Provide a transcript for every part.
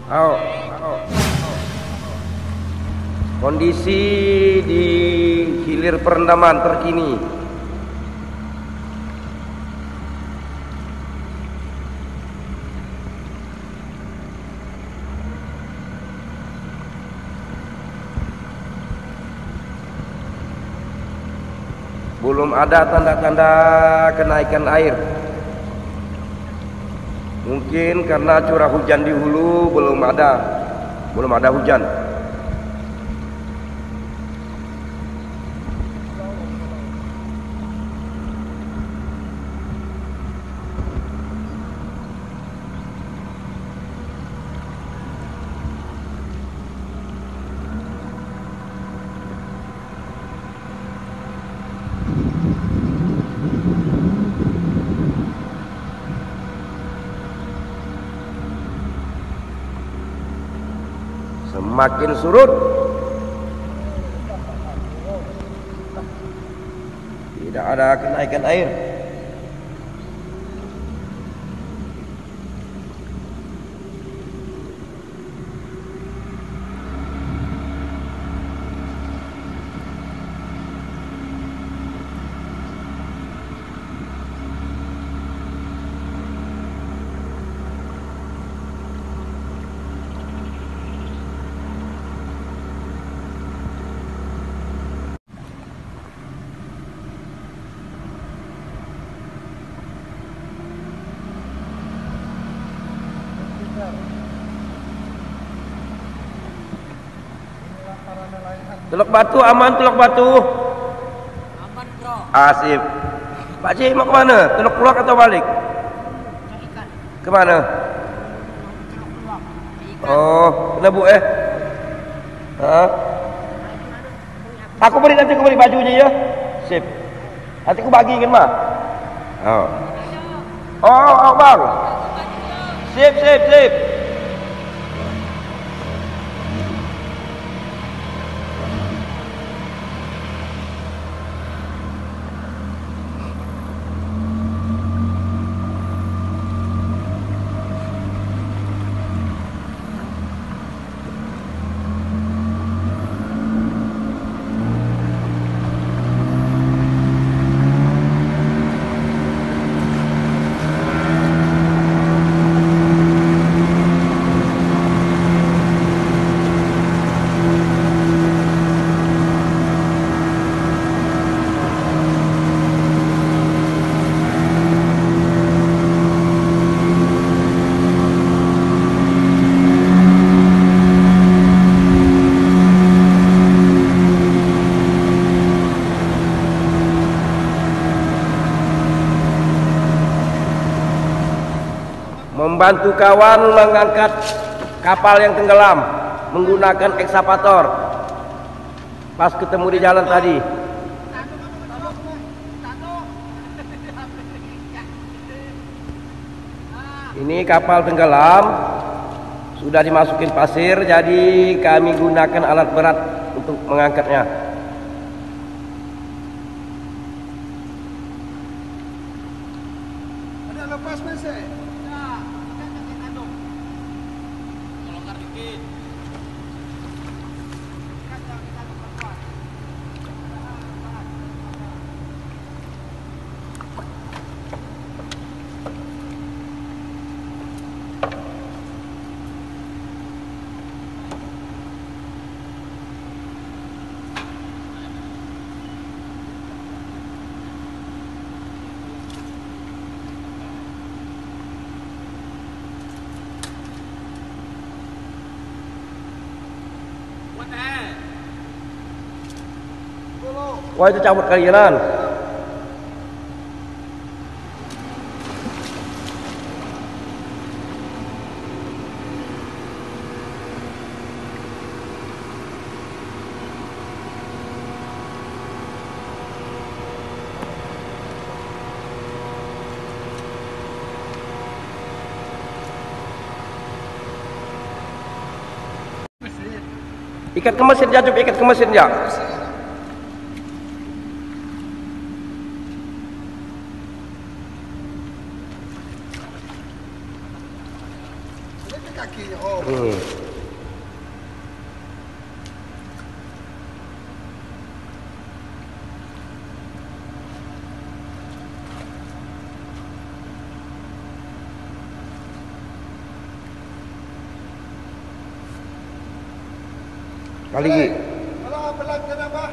Oh, kondisi di hilir perendaman terkini. Belum ada tanda-tanda kenaikan air. Mungkin karena curah hujan di hulu belum ada hujan. Semakin surut, tidak ada kenaikan air. Teluk Batu aman, Teluk Batu. Aman, bro. Asip. Pak Cik mau kemana? Teluk Keluak atau balik? Ikan. Kemana? Teluk Keluak. Ikan. Oh, kena bu Hah? Aku beri nanti, aku beri bajunya ya. Sip. Nanti aku bagi kan mah. Oh. Oh, bang. Sip, sip, sip. Membantu kawan mengangkat kapal yang tenggelam menggunakan ekskavator. Pas ketemu di jalan tadi. Ini kapal tenggelam, sudah dimasukin pasir, jadi kami gunakan alat berat untuk mengangkatnya. Ada lepas masih? Wah, itu cabut kalian. Ikat ke mesin, Jatuh, ikat ke mesin ya. Itu kakinya. Oh. Kali lagi. Kalau pelan kenapa?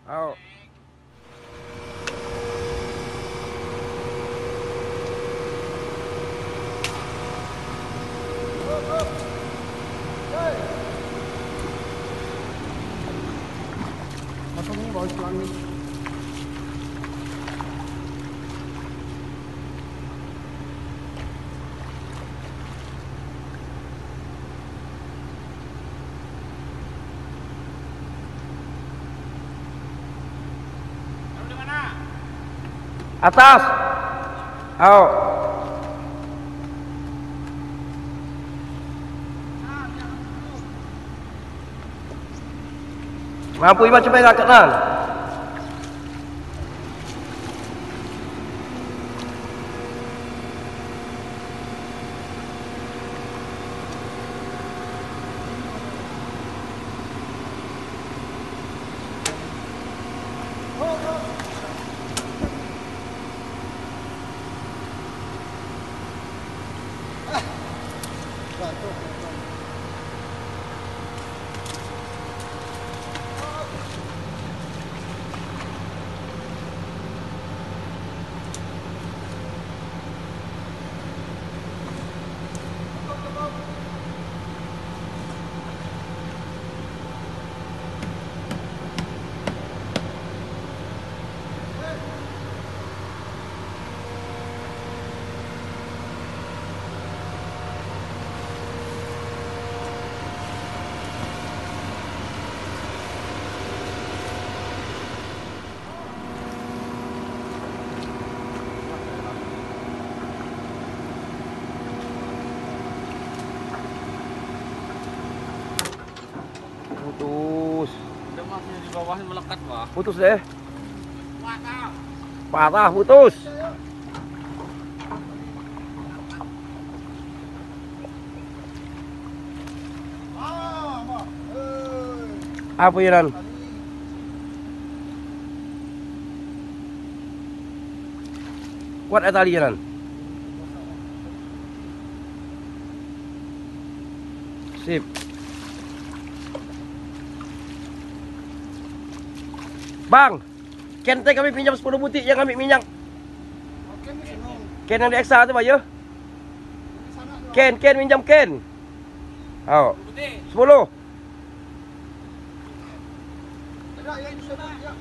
Au. Masuk ni bawa pulang ni. Atas. Au. Mampu ibu cepat kat kanan. Putus. Lemasnya di bawah melekat, Pak. Putus deh. Patah. Patah putus. Apa ya Ran? Kuat tali ya Ran? Sip. Bang, Ken kami pinjam 10 butik yang ambil minyak. Ken yang di Eksa tu Pak ya? Ken minjam Ken. Oh. 10.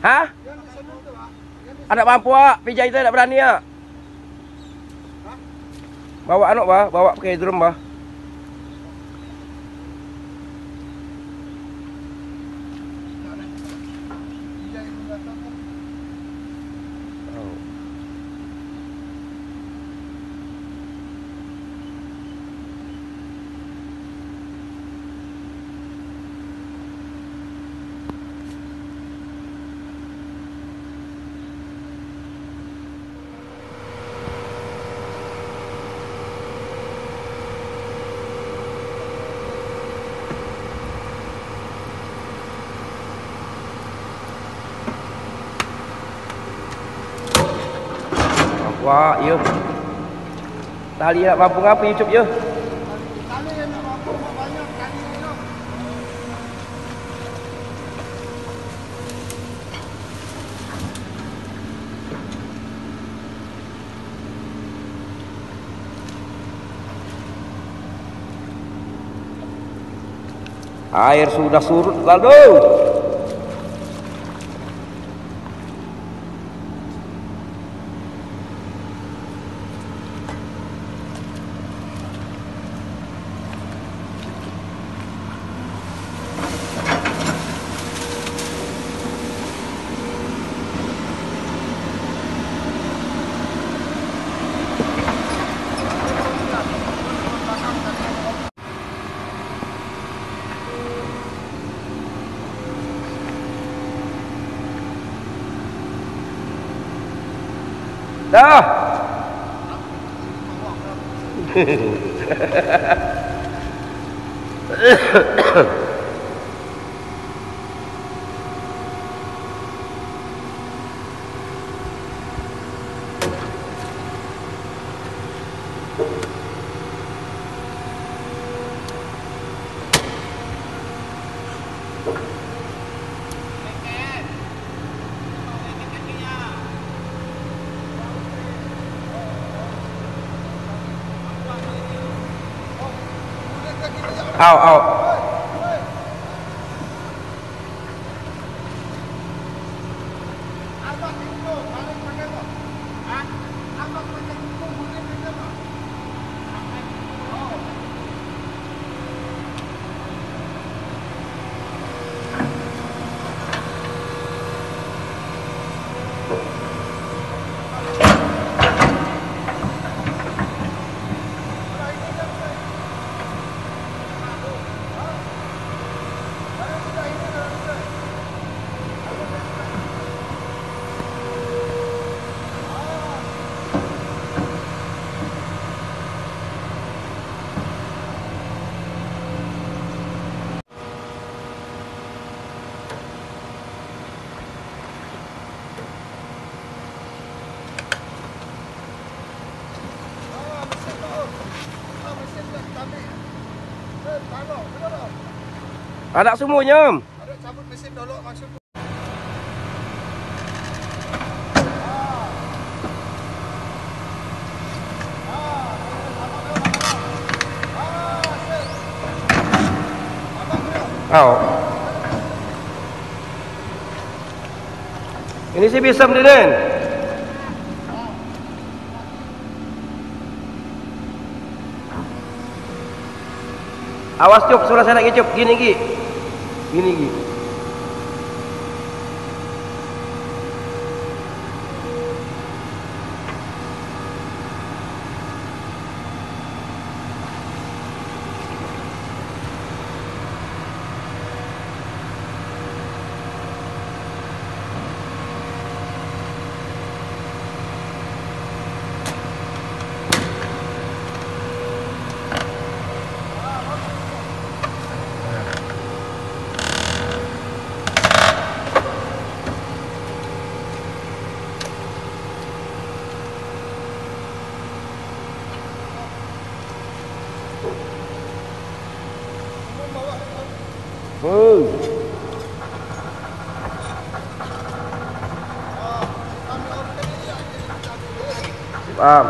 Hah? Ada mampu ah, pijai tu tak berani ah. Bawa anak bah, bawa pakai drum bah. Wah, ya. Tali nak mampu ngapi cup je. Tali yang nak mampu banyak tali ni. Air sudah surut lalu. Dah. Out, out. Ada semuanya. Ada cabut mesin dulu masuk. Oh. Ini sih bisa berdiri. Awas cuk, suara saya nak ngicup. Gini Gi. Gini Gi. Paham.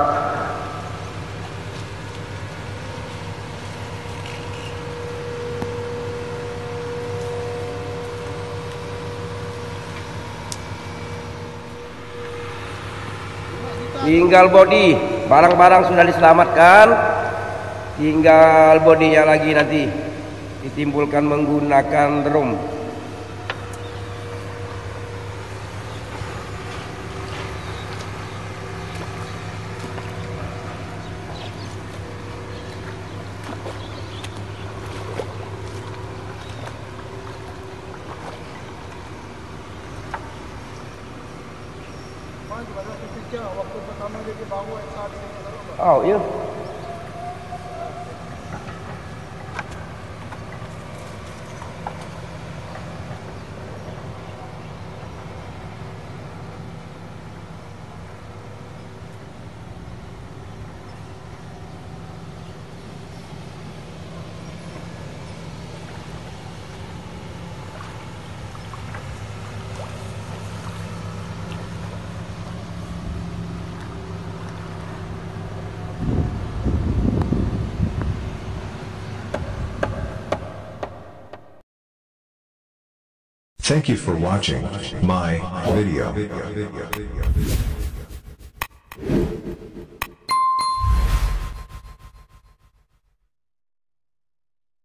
Tinggal body, barang-barang sudah diselamatkan. Tinggal bodinya lagi nanti ditimbulkan menggunakan drum. Waktu pertama dia bawa SR ni. Oh, ya. Thank you for watching my video.